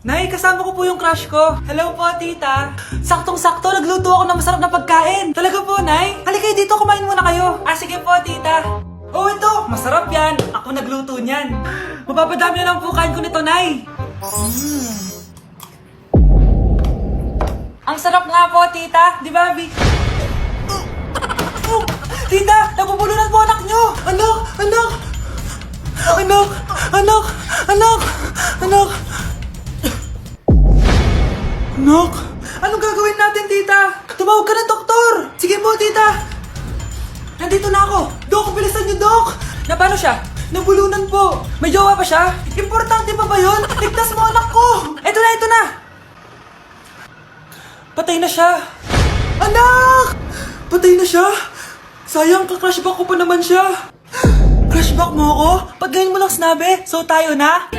Nay, kasama ko po yung crush ko. Hello po, tita. Saktong-sakto, nagluto ako ng masarap na pagkain. Talaga po, Nay? Halika dito, kumain muna kayo. Ah, sige po, tita. Oh, ito, masarap yan. Ako nagluto niyan. Mapapadami na lang po kain ko nito, Nay. Ang sarap nga po, tita. Di ba, Vic? Oh, tita, nabubulunan po anak nyo. Anak, anak. Anak, anak, anak, anak. Anak, anong gagawin natin, tita? Tumawag ka ng doktor. Sige po, tita. Nandito na ako. Dok, bilisan niyo, Dok. Na paano siya? Nabulunan po. May jowa pa siya? Importante pa ba yun? Ligtas mo anak ko. Ito na, ito na. Patay na siya. Anak! Patay na siya? Sayang, ka-crushback ko pa naman siya. Crushback mo ako? Pag ngayon mo lang sinabi, so tayo na?